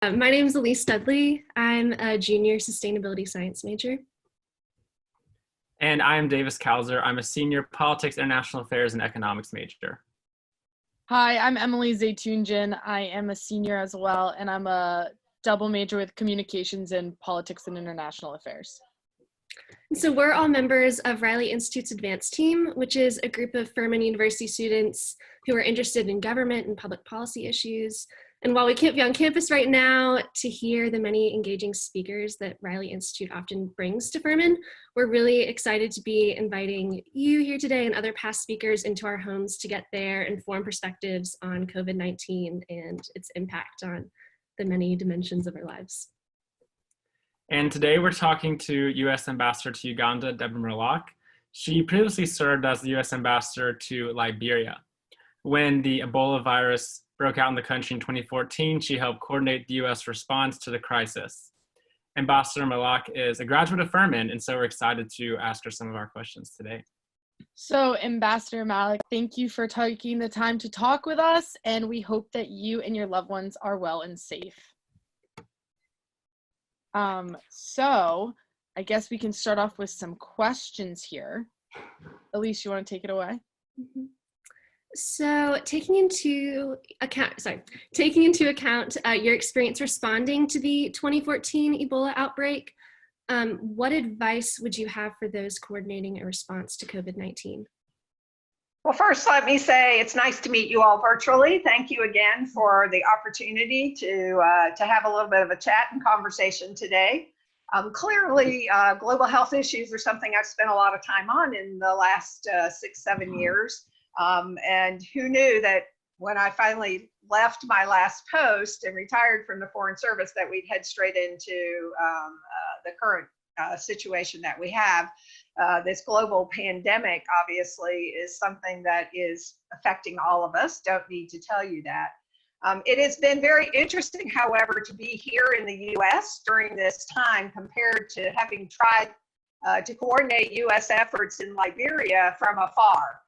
My name is Elise Dudley. I'm a junior sustainability science major. And I'm Davis Kalzer. I'm a senior politics, international affairs, and economics major. Hi, I'm Emily Zaytunjan. I am a senior as well, and I'm a double major with communications and politics and international affairs. So we're all members of Riley Institute's advanced team, which is a group of Furman University students who are interested in government and public policy issues. And while we can't be on campus right now to hear the many engaging speakers that Riley Institute often brings to Furman, we're really excited to be inviting you here today and other past speakers into our homes to get their informed perspectives on COVID-19 and its impact on the many dimensions of our lives. And today we're talking to U.S. Ambassador to Uganda, Deborah Malac. She previously served as the U.S. Ambassador to Liberia. When the Ebola virus broke out in the country in 2014, she helped coordinate the U.S. response to the crisis. Ambassador Malac is a graduate of Furman, and so we're excited to ask her some of our questions today. So, Ambassador Malac, thank you for taking the time to talk with us, and we hope that you and your loved ones are well and safe. So I guess we can start off with some questions here. Elise, you want to take it away? Mm-hmm. So taking into account your experience responding to the 2014 Ebola outbreak, what advice would you have for those coordinating a response to COVID-19? Well, first, let me say it's nice to meet you all virtually. Thank you again for the opportunity to have a little bit of a chat and conversation today. Clearly, global health issues are something I've spent a lot of time on in the last 6-7 years. And who knew that when I finally left my last post and retired from the Foreign Service that we'd head straight into the current situation that we have. This global pandemic obviously is something that is affecting all of us. Don't need to tell you that. It has been very interesting, however, to be here in the US during this time compared to having tried to coordinate US efforts in Liberia from afar.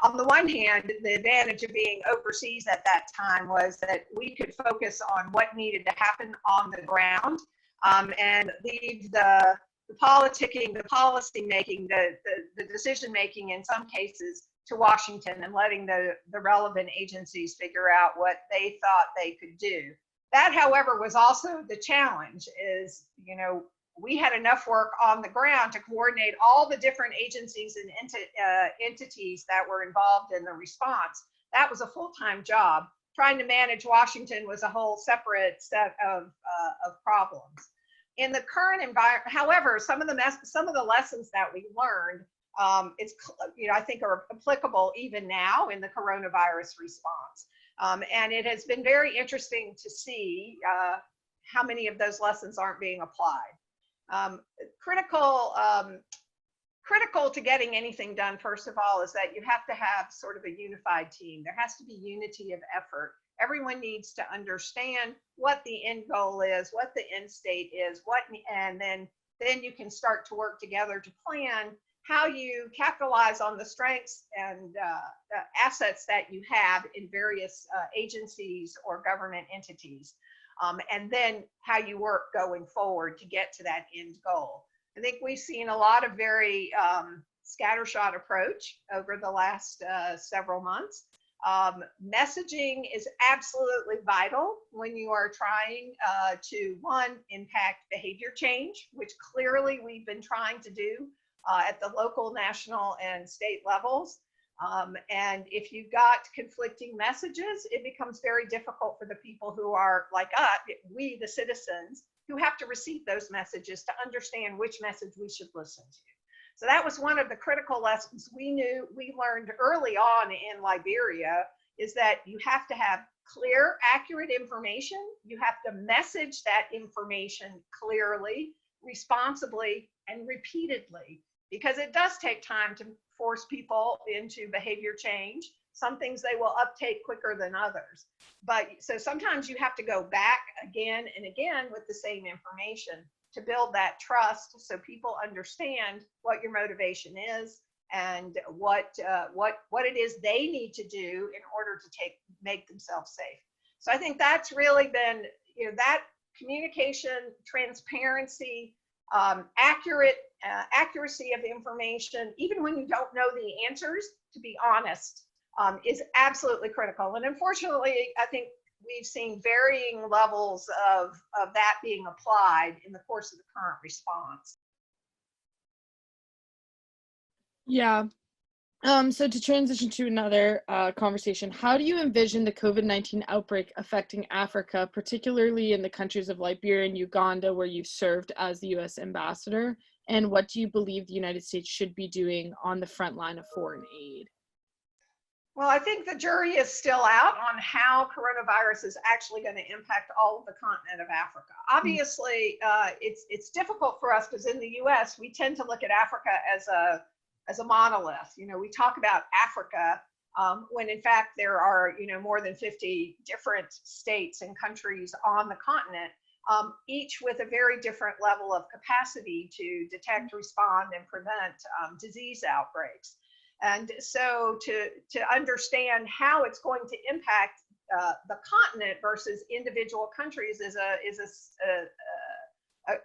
On the one hand, the advantage of being overseas at that time was that we could focus on what needed to happen on the ground and leave the politicking, the policy making, the decision making in some cases to Washington and letting the relevant agencies figure out what they thought they could do. That, however, was also the challenge is, we had enough work on the ground to coordinate all the different agencies and entities that were involved in the response. That was a full-time job. Trying to manage Washington was a whole separate set of problems. In the current environment, however, some of the lessons that we learned, I think are applicable even now in the coronavirus response. And it has been very interesting to see how many of those lessons aren't being applied. Critical to getting anything done, first of all, is that you have to have sort of a unified team. There has to be unity of effort. Everyone needs to understand what the end goal is, what the end state is, and then you can start to work together to plan how you capitalize on the strengths and assets that you have in various agencies or government entities, and then how you work going forward to get to that end goal. I think we've seen a lot of very scattershot approach over the last several months. Messaging is absolutely vital when you are trying to, one, impact behavior change, which clearly we've been trying to do at the local, national, and state levels. And if you've got conflicting messages, it becomes very difficult for the people who are like us, we the citizens, who have to receive those messages to understand which message we should listen to. So that was one of the critical lessons we learned early on in Liberia, is that you have to have clear, accurate information. You have to message that information clearly, responsibly, and repeatedly, because it does take time to force people into behavior change. Some things they will uptake quicker than others. But so sometimes you have to go back again and again with the same information to build that trust so people understand what your motivation is and what it is they need to do in order to make themselves safe. So I think that's really been, that communication, transparency, accuracy of information, even when you don't know the answers, to be honest, is absolutely critical. And unfortunately, I think we've seen varying levels of that being applied in the course of the current response. Yeah. So to transition to another conversation, how do you envision the COVID-19 outbreak affecting Africa, particularly in the countries of Liberia and Uganda, where you've served as the U.S. ambassador? And what do you believe the United States should be doing on the front line of foreign aid? Well, I think the jury is still out on how coronavirus is actually going to impact all of the continent of Africa. Obviously, it's difficult for us because in the U.S. we tend to look at Africa as a monolith. We talk about Africa when in fact there are more than 50 different states and countries on the continent, each with a very different level of capacity to detect, respond, and prevent disease outbreaks. And so to understand how it's going to impact the continent versus individual countries is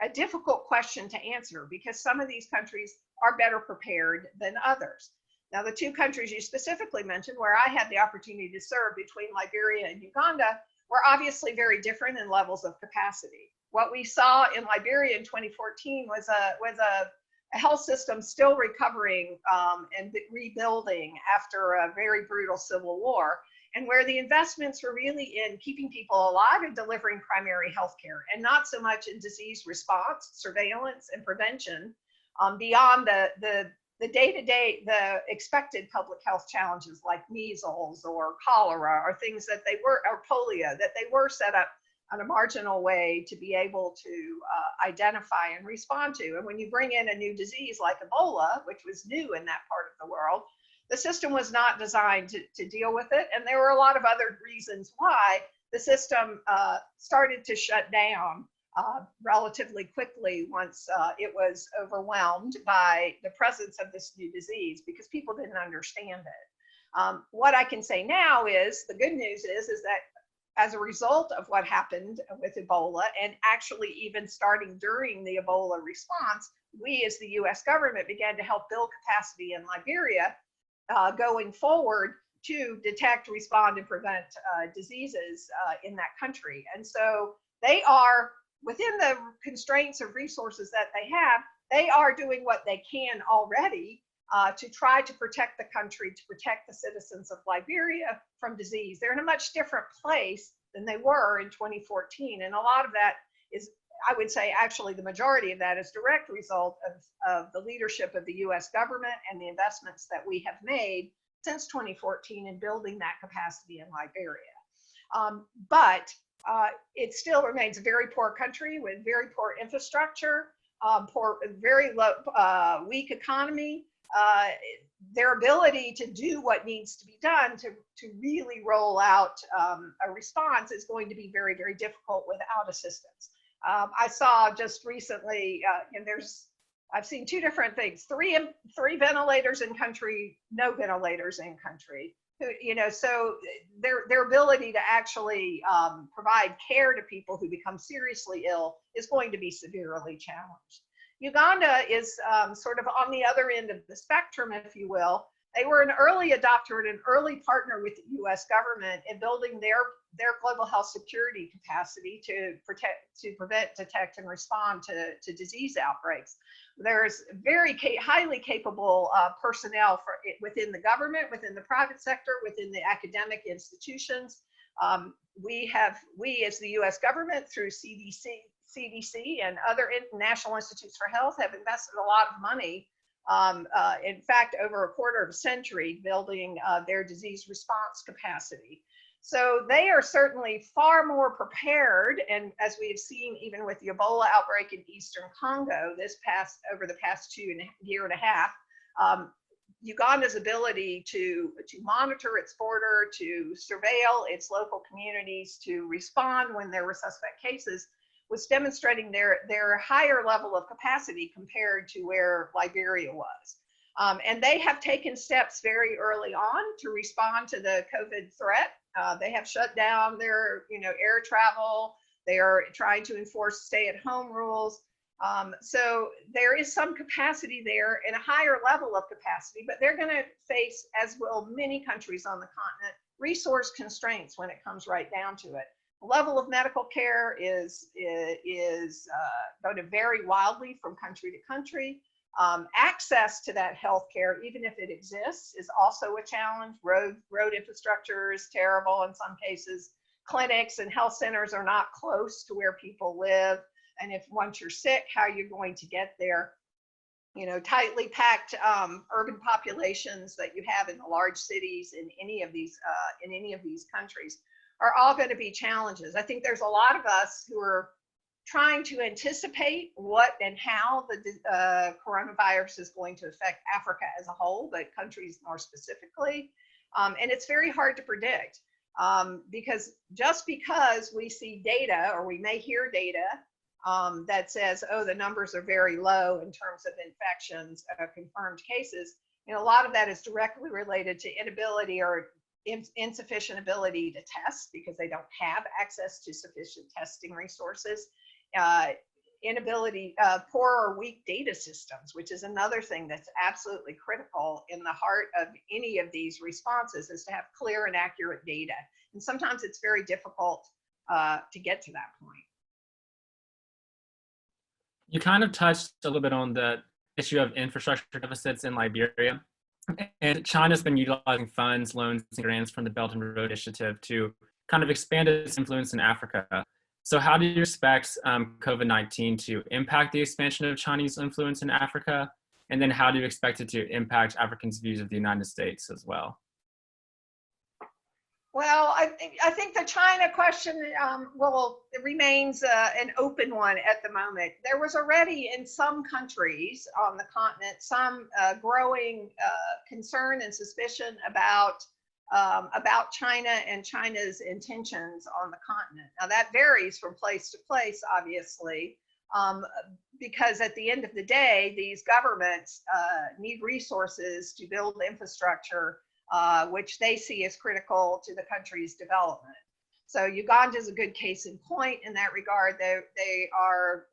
a difficult question to answer, because some of these countries are better prepared than others. Now, the two countries you specifically mentioned, where I had the opportunity to serve, between Liberia and Uganda, were obviously very different in levels of capacity. What we saw in Liberia in 2014 was a health system still recovering and rebuilding after a very brutal civil war, and where the investments were really in keeping people alive and delivering primary health care, and not so much in disease response, surveillance, and prevention beyond the day-to-day, the expected public health challenges like measles or cholera, or things that they were, or polio, that they were set up on a marginal way to be able to identify and respond to. And when you bring in a new disease like Ebola, which was new in that part of the world, the system was not designed to deal with it. And there were a lot of other reasons why the system started to shut down relatively quickly once it was overwhelmed by the presence of this new disease, because people didn't understand it. What I can say now is, the good news is that as a result of what happened with Ebola, and actually even starting during the Ebola response, we as the US government began to help build capacity in Liberia going forward to detect, respond, and prevent diseases in that country. And so they are, within the constraints of resources that they are doing what they can already to try to protect the country, to protect the citizens of Liberia from disease. They're in a much different place than they were in 2014. And a lot of that is, I would say, actually the majority of that is direct result of the leadership of the US government and the investments that we have made since 2014 in building that capacity in Liberia. But it still remains a very poor country with very poor infrastructure, very low, weak economy. Their ability to do what needs to be done to really roll out a response is going to be very, very difficult without assistance. I saw just recently, and I've seen two different things: three ventilators in country, no ventilators in country. So their ability to actually provide care to people who become seriously ill is going to be severely challenged. Uganda is sort of on the other end of the spectrum, if you will. They were an early adopter and an early partner with the US government in building their global health security capacity to prevent, detect, and respond to disease outbreaks. There's very highly capable personnel within the government, within the private sector, within the academic institutions. We as the US government, through CDC and other national institutes for health, have invested a lot of money, in fact, over a quarter of a century, building their disease response capacity. So they are certainly far more prepared, and as we have seen even with the Ebola outbreak in Eastern Congo over the past year and a half, Uganda's ability to monitor its border, to surveil its local communities, to respond when there were suspect cases, was demonstrating their higher level of capacity compared to where Liberia was. And they have taken steps very early on to respond to the COVID threat. They have shut down their air travel. They are trying to enforce stay-at-home rules. So there is some capacity there and a higher level of capacity, but they're going to face, as will many countries on the continent, resource constraints when it comes right down to it. The level of medical care is going to vary wildly from country to country. Access to that health care, even if it exists, is also a challenge. Road infrastructure is terrible in some cases. Clinics and health centers are not close to where people live. And if once you're sick, how you're going to get there. You know, tightly packed urban populations that you have in the large cities in any of these countries are all going to be challenges. I think there's a lot of us who are trying to anticipate what and how the coronavirus is going to affect Africa as a whole, but countries more specifically. And it's very hard to predict because just because we see data or we may hear data that says, oh, the numbers are very low in terms of infections, confirmed cases, and a lot of that is directly related to inability or insufficient ability to test because they don't have access to sufficient testing resources, inability, poor or weak data systems, which is another thing that's absolutely critical in the heart of any of these responses, is to have clear and accurate data. And sometimes it's very difficult to get to that point. You kind of touched a little bit on the issue of infrastructure deficits in Liberia. And China's been utilizing funds, loans, and grants from the Belt and Road Initiative to kind of expand its influence in Africa. So how do you expect COVID-19 to impact the expansion of Chinese influence in Africa? And then how do you expect it to impact Africans' views of the United States as well? Well, I think the China question it remains an open one at the moment. There was already in some countries on the continent some growing concern and suspicion about China and China's intentions on the continent. Now that varies from place to place, obviously, because at the end of the day, these governments need resources to build infrastructure, which they see as critical to the country's development. So Uganda is a good case in point in that regard. They are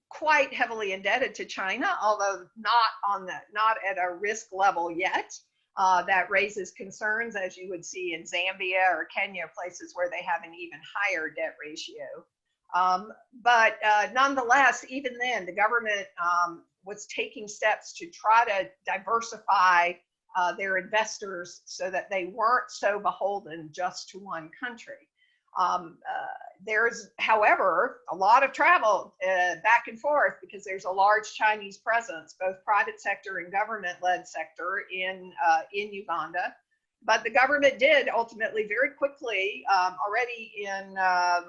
quite heavily indebted to China, although not at a risk level yet. That raises concerns, as you would see in Zambia or Kenya, places where they have an even higher debt ratio. But nonetheless, even then, the government was taking steps to try to diversify their investors so that they weren't so beholden just to one country. There's, however, a lot of travel back and forth because there's a large Chinese presence, both private sector and government-led sector in Uganda. But the government did ultimately very quickly, already in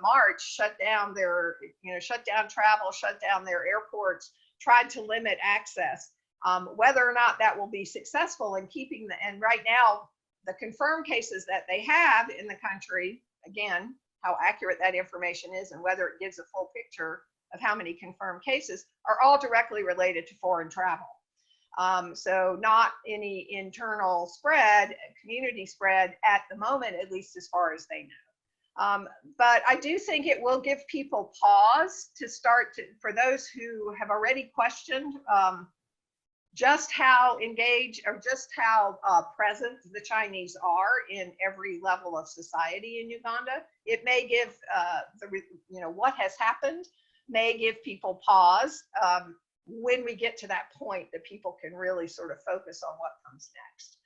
March, shut down travel, shut down their airports, tried to limit access. Whether or not that will be successful in keeping and right now, the confirmed cases that they have in the country, again, how accurate that information is and whether it gives a full picture of how many confirmed cases, are all directly related to foreign travel. So not any internal spread, community spread at the moment, at least as far as they know. But I do think it will give people pause to start to, for those who have already questioned just how engaged or just how present the Chinese are in every level of society in Uganda. It may give what has happened may give people pause when we get to that point that people can really sort of focus on what comes next.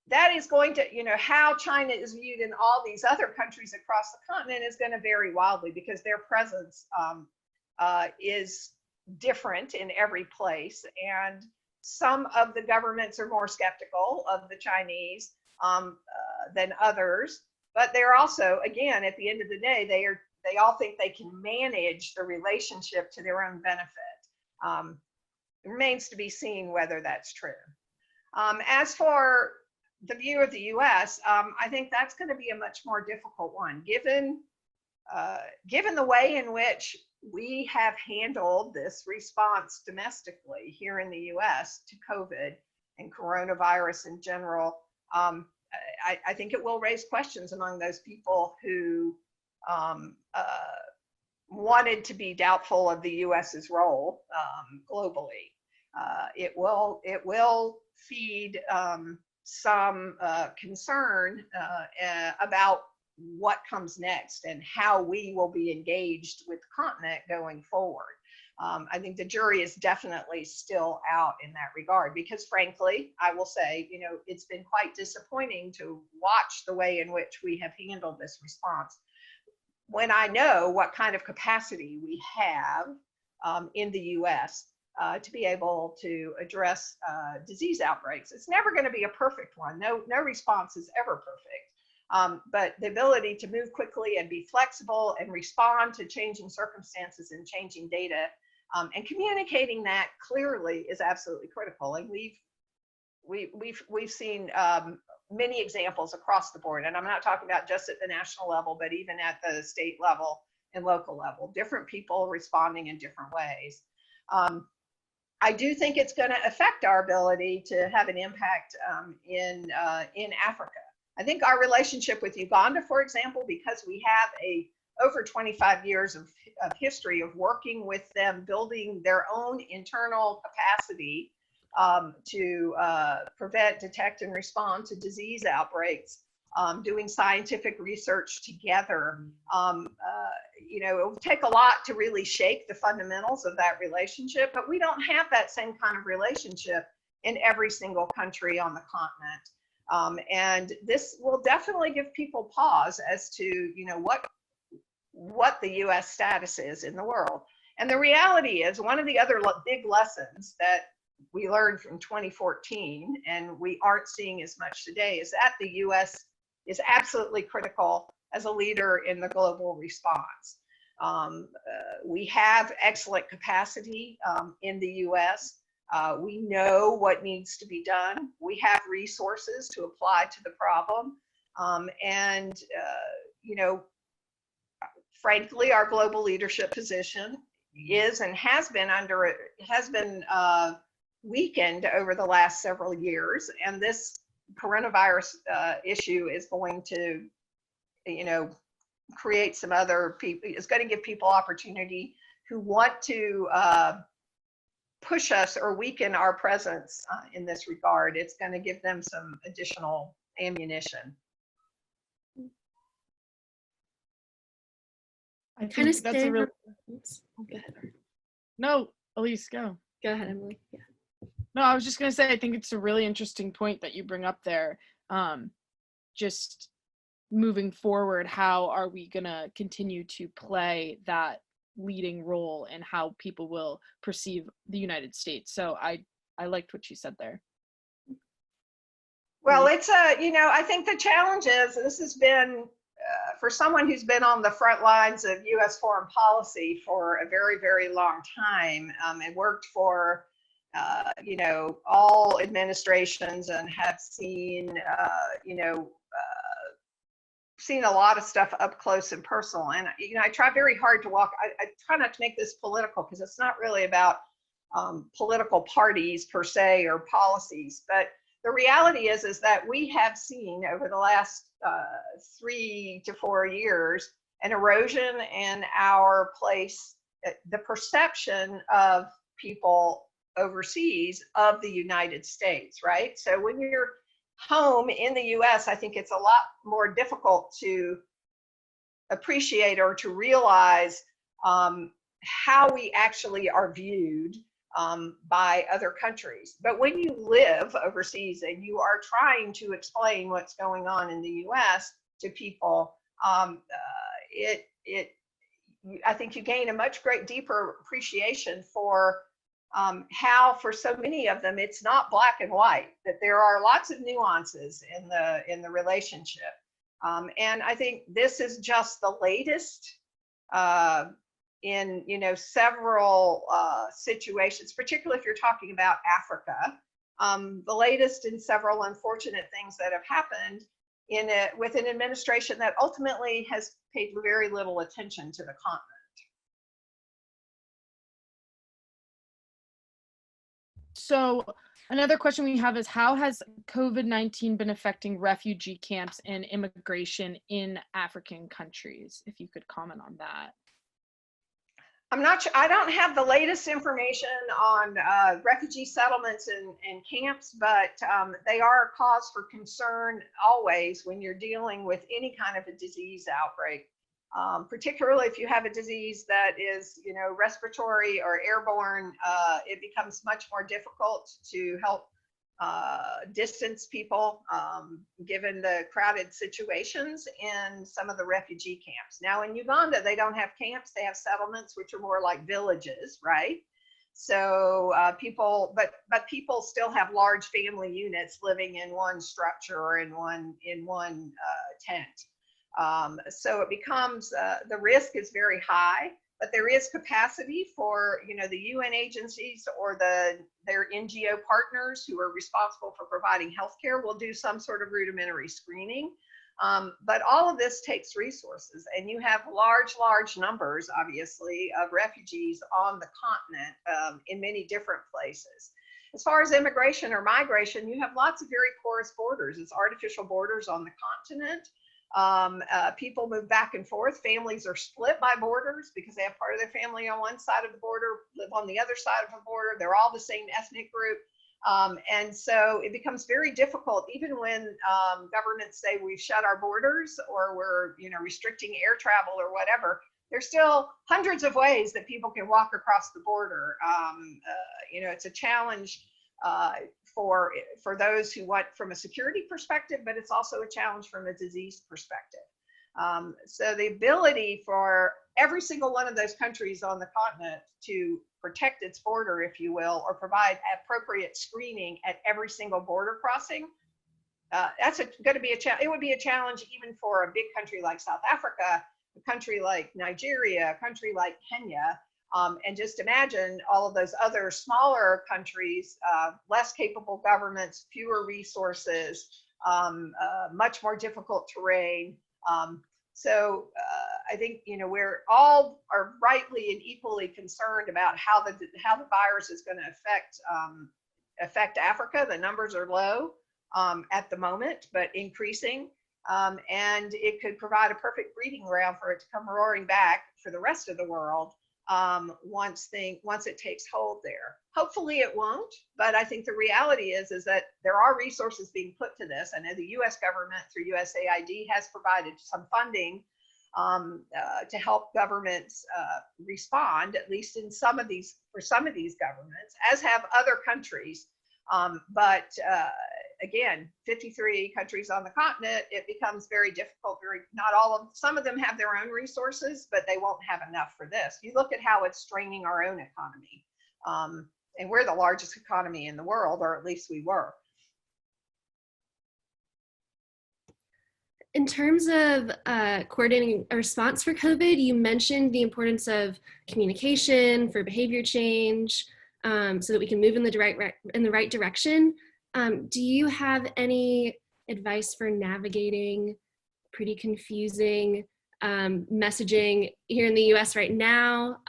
That is going to, how China is viewed in all these other countries across the continent is going to vary wildly because their presence is different in every place, and some of the governments are more skeptical of the Chinese than others, but they're also, again, at the end of the day, they all think they can manage the relationship to their own benefit. It remains to be seen whether that's true. As for the view of the US, I think that's going to be a much more difficult one, given the way in which we have handled this response domestically here in the US to COVID and coronavirus in general. I think it will raise questions among those people who wanted to be doubtful of the U.S.'s role globally. It will feed some concern about what comes next and how we will be engaged with the continent going forward. I think the jury is definitely still out in that regard because, frankly, I will say, you know, it's been quite disappointing to watch the way in which we have handled this response. When I know what kind of capacity we have in the U.S. To be able to address disease outbreaks, it's never going to be a perfect one. No response is ever perfect. But the ability to move quickly and be flexible and respond to changing circumstances and changing data and communicating that clearly is absolutely critical. And we've seen many examples across the board. And I'm not talking about just at the national level, but even at the state level and local level, different people responding in different ways. I do think it's going to affect our ability to have an impact in Africa. I think our relationship with Uganda, for example, because we have over 25 years of history of working with them, building their own internal capacity to prevent, detect, and respond to disease outbreaks, doing scientific research together. You know, it will take a lot to really shake the fundamentals of that relationship, but we don't have that same kind of relationship in every single country on the continent. And this will definitely give people pause as to, you know, what the U.S. status is in the world. And the reality is, one of the other big lessons that we learned from 2014, and we aren't seeing as much today, is that the U.S. is absolutely critical as a leader in the global response. We have excellent capacity in the U.S. We know what needs to be done. We have resources to apply to the problem. And, you know, frankly, our global leadership position is and has been weakened over the last several years. And this coronavirus issue is going to, you know, create some other people, it's going to give people opportunity who want to push us or weaken our presence in this regard. It's going to give them some additional ammunition. I think that's a real. Go ahead. No, Elise, go. Go ahead, Emily. Yeah. No, I was just going to say, I think it's a really interesting point that you bring up there. Just moving forward, how are we going to continue to play that leading role in how people will perceive the United States? So I liked what you said there. Well, it's you know, I think the challenge is, this has been, for someone who's been on the front lines of U.S. foreign policy for a very, very long time, and worked for, you know, all administrations and have seen, you know, seen a lot of stuff up close and personal. And, you know, I try very hard to I try not to make this political, because it's not really about political parties per se or policies, but the reality is that we have seen over the last 3 to 4 years an erosion in our place, the perception of people overseas of the United States, right? So when you're home in the US, I think it's a lot more difficult to appreciate or to realize how we actually are viewed by other countries. But when you live overseas and you are trying to explain what's going on in the US to people, I think you gain a much deeper appreciation for how, for so many of them, it's not black and white, that there are lots of nuances in the relationship. And I think this is just the latest in, you know, several situations, particularly if you're talking about Africa, the latest in several unfortunate things that have happened with an administration that ultimately has paid very little attention to the continent. So Another question we have is, how has COVID-19 been affecting refugee camps and immigration in African countries? If you could comment on that. I'm not sure, I don't have the latest information on refugee settlements and camps, but they are a cause for concern always when you're dealing with any kind of a disease outbreak. Particularly if you have a disease that is, respiratory or airborne, it becomes much more difficult to help distance people, given the crowded situations in some of the refugee camps. Now in Uganda, they don't have camps, they have settlements, which are more like villages, right? So but people still have large family units living in one structure or in one tent. So it becomes, the risk is very high, but there is capacity for, the UN agencies or their NGO partners who are responsible for providing healthcare will do some sort of rudimentary screening. But all of this takes resources, and you have large numbers, obviously, of refugees on the continent in many different places. As far as immigration or migration, you have lots of very porous borders. It's artificial borders on the continent. People move back and forth. Families are split by borders because they have part of their family on one side of the border, live on the other side of the border. They're all the same ethnic group. And so it becomes very difficult, even when governments say we've shut our borders or we're, restricting air travel or whatever. There's still hundreds of ways that people can walk across the border. It's a challenge for those who want from a security perspective, but it's also a challenge from a disease perspective. So the ability for every single one of those countries on the continent to protect its border, if you will, or provide appropriate screening at every single border crossing, that's going to be a challenge. It would be a challenge even for a big country like South Africa, a country like Nigeria, a country like Kenya. And just imagine all of those other smaller countries, less capable governments, fewer resources, much more difficult terrain. So I think, we're all are rightly and equally concerned about how the virus is going to affect Africa. The numbers are low at the moment, but increasing. And it could provide a perfect breeding ground for it to come roaring back for the rest of the world. Once it takes hold there. Hopefully it won't, but I think the reality is that there are resources being put to this. I know the US government through USAID has provided some funding to help governments respond, at least for some of these governments, as have other countries. But again, 53 countries on the continent, it becomes very difficult. Some of them have their own resources, but they won't have enough for this. You look at how it's straining our own economy. And we're the largest economy in the world, or at least we were. In terms of coordinating a response for COVID, you mentioned the importance of communication for behavior change, so that we can move in the right direction. Do you have any advice for navigating pretty confusing messaging here in the US right now?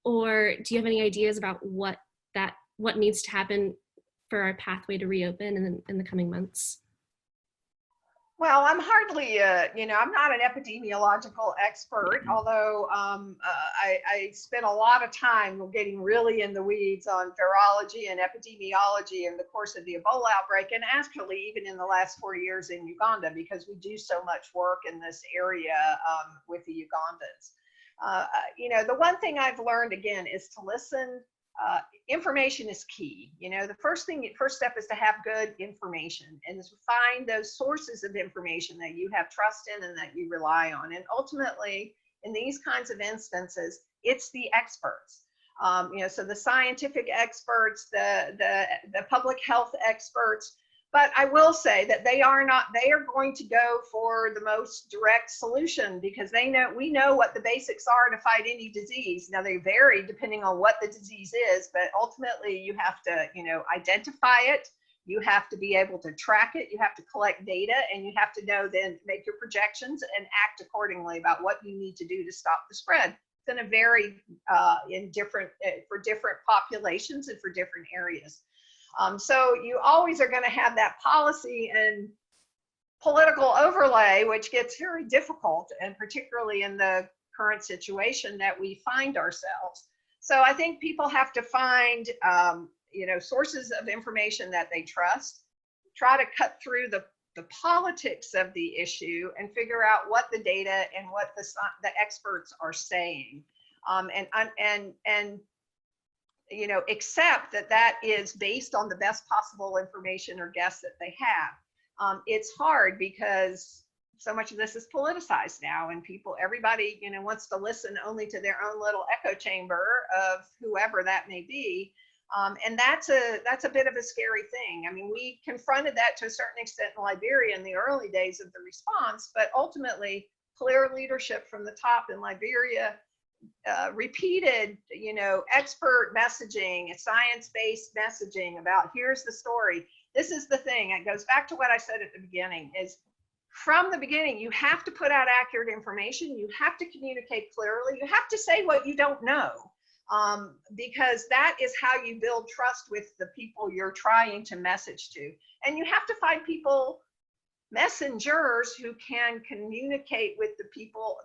Or do you have any ideas about what needs to happen for our pathway to reopen in the coming months? Well, I'm hardly, I'm not an epidemiological expert, although I spent a lot of time getting really in the weeds on virology and epidemiology in the course of the Ebola outbreak, and actually even in the last 4 years in Uganda, because we do so much work in this area with the Ugandans. The one thing I've learned, again, is to listen. Information is key. The first step is to have good information and to find those sources of information that you have trust in and that you rely on. And ultimately, in these kinds of instances, it's the experts. So the scientific experts, the public health experts. But I will say that they are going to go for the most direct solution, because we know what the basics are to fight any disease. Now they vary depending on what the disease is, but ultimately you have to, identify it. You have to be able to track it. You have to collect data, and you have to know, then make your projections and act accordingly about what you need to do to stop the spread. It's going to vary for different populations and for different areas. So you always are going to have that policy and political overlay, which gets very difficult, and particularly in the current situation that we find ourselves. So I think people have to find, sources of information that they trust, try to cut through the politics of the issue and figure out what the data and what the experts are saying, and accept that is based on the best possible information or guess that they have. It's hard because so much of this is politicized now, and everybody wants to listen only to their own little echo chamber of whoever that may be. And that's a bit of a scary thing. I mean, we confronted that to a certain extent in Liberia in the early days of the response, but ultimately clear leadership from the top in Liberia, repeated, expert messaging, science-based messaging about here's the story. This is the thing. It goes back to what I said at the beginning, is from the beginning, you have to put out accurate information. You have to communicate clearly. You have to say what you don't know. Because that is how you build trust with the people you're trying to message to. And you have to find people, messengers, who can communicate with the people.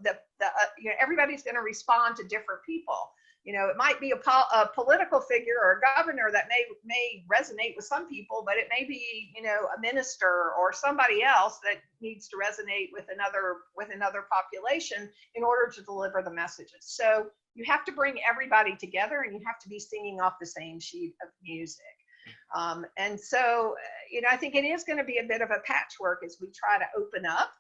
Everybody's going to respond to different people. It might be a political figure or a governor that may resonate with some people, but it may be, a minister or somebody else that needs to resonate with another population in order to deliver the messages. So you have to bring everybody together, and you have to be singing off the same sheet of music. And so, I think it is going to be a bit of a patchwork as we try to open up,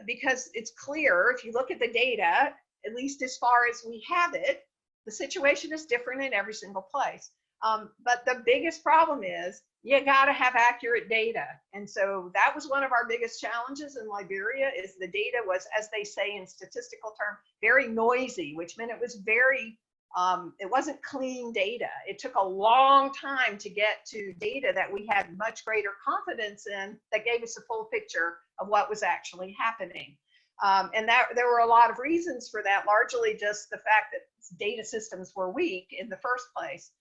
because it's clear, if you look at the data, at least as far as we have it, the situation is different in every single place. But the biggest problem is you got to have accurate data. And so that was one of our biggest challenges in Liberia, is the data was, as they say in statistical terms, very noisy, which meant it was it wasn't clean data. It took a long time to get to data that we had much greater confidence in, that gave us a full picture of what was actually happening. And there were a lot of reasons for that, largely just the fact that data systems were weak in the first place.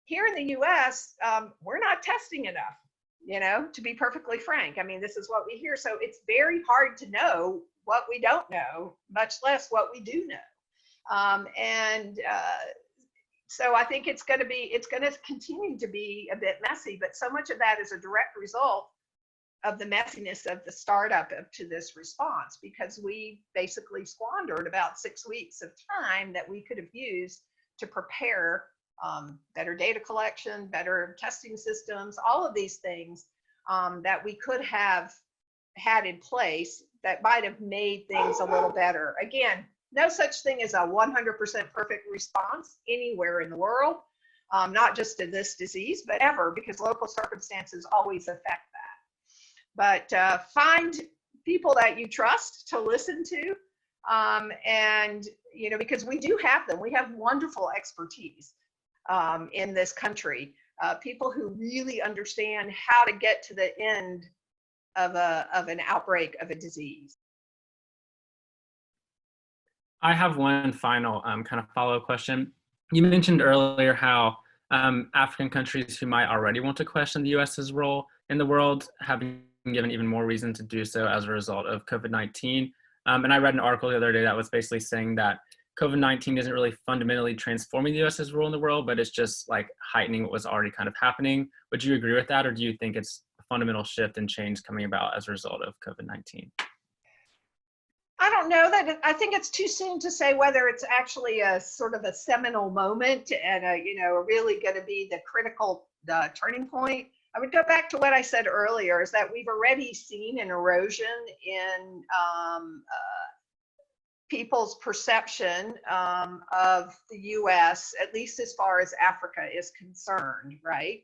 Here in the US, we're not testing enough, to be perfectly frank. I mean, this is what we hear. So it's very hard to know what we don't know, much less what we do know. So I think it's going to continue to be a bit messy, but so much of that is a direct result of the messiness of the startup to this response, because we basically squandered about 6 weeks of time that we could have used to prepare better data collection, better testing systems, all of these things that we could have had in place that might have made things a little better. Again, no such thing as a 100% perfect response anywhere in the world, not just to this disease, but ever, because local circumstances always affect that. But find people that you trust to listen to, and because we do have them. We have wonderful expertise in this country, people who really understand how to get to the end of an outbreak of a disease. I have one final kind of follow-up question. You mentioned earlier how African countries who might already want to question the US's role in the world have been given even more reason to do so as a result of COVID-19. And I read an article the other day that was basically saying that COVID-19 isn't really fundamentally transforming the US's role in the world, but it's just like heightening what was already kind of happening. Would you agree with that, or do you think it's a fundamental shift and change coming about as a result of COVID-19? I don't know that. I think it's too soon to say whether it's actually a sort of a seminal moment and really going to be the turning point. I would go back to what I said earlier, is that we've already seen an erosion in people's perception of the U.S., at least as far as Africa is concerned, right?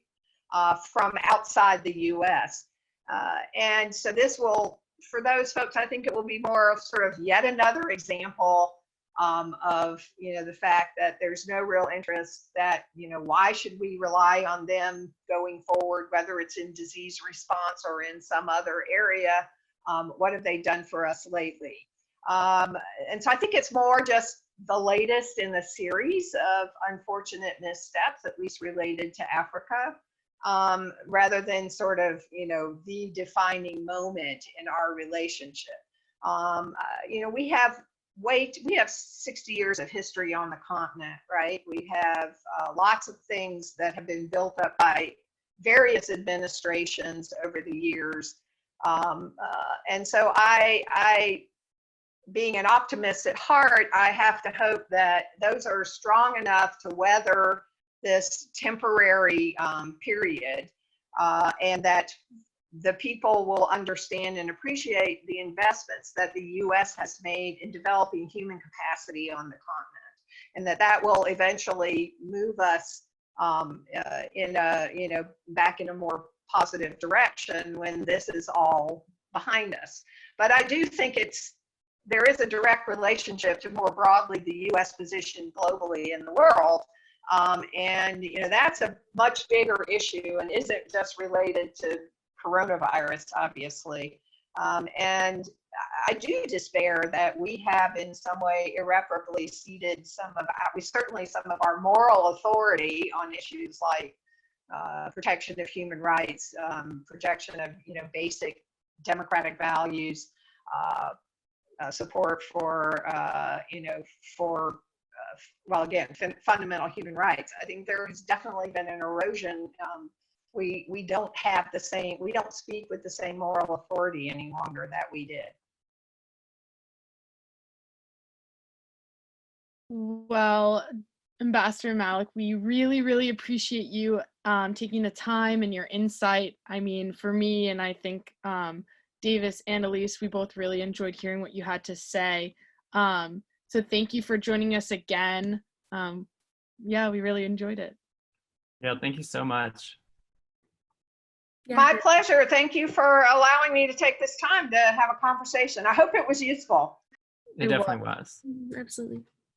From outside the U.S. And so this will, for those folks, I think it will be more of sort of yet another example of the fact that there's no real interest, that why should we rely on them going forward, whether it's in disease response or in some other area. What have they done for us lately? And so I think it's more just the latest in a series of unfortunate missteps, at least related to Africa, rather than sort of, the defining moment in our relationship. We have 60 years of history on the continent, right? We have lots of things that have been built up by various administrations over the years. And so I, being an optimist at heart, I have to hope that those are strong enough to weather this temporary period, and that the people will understand and appreciate the investments that the U.S. has made in developing human capacity on the continent, and that will eventually move us back in a more positive direction when this is all behind us. But I do think there is a direct relationship to more broadly the U.S. position globally in the world. And that's a much bigger issue and isn't just related to coronavirus, obviously. And I do despair that we have in some way irreparably ceded some of our moral authority on issues like protection of human rights, protection of basic democratic values, support for fundamental human rights. I think there has definitely been an erosion. We don't speak with the same moral authority any longer that we did. Well, Ambassador Malac, we really, really appreciate you taking the time and your insight. I mean, for me, and I think Davis and Elise, we both really enjoyed hearing what you had to say. So thank you for joining us again. Yeah, we really enjoyed it. Yeah, thank you so much. Yeah. My pleasure. Thank you for allowing me to take this time to have a conversation. I hope it was useful. It definitely was. Absolutely.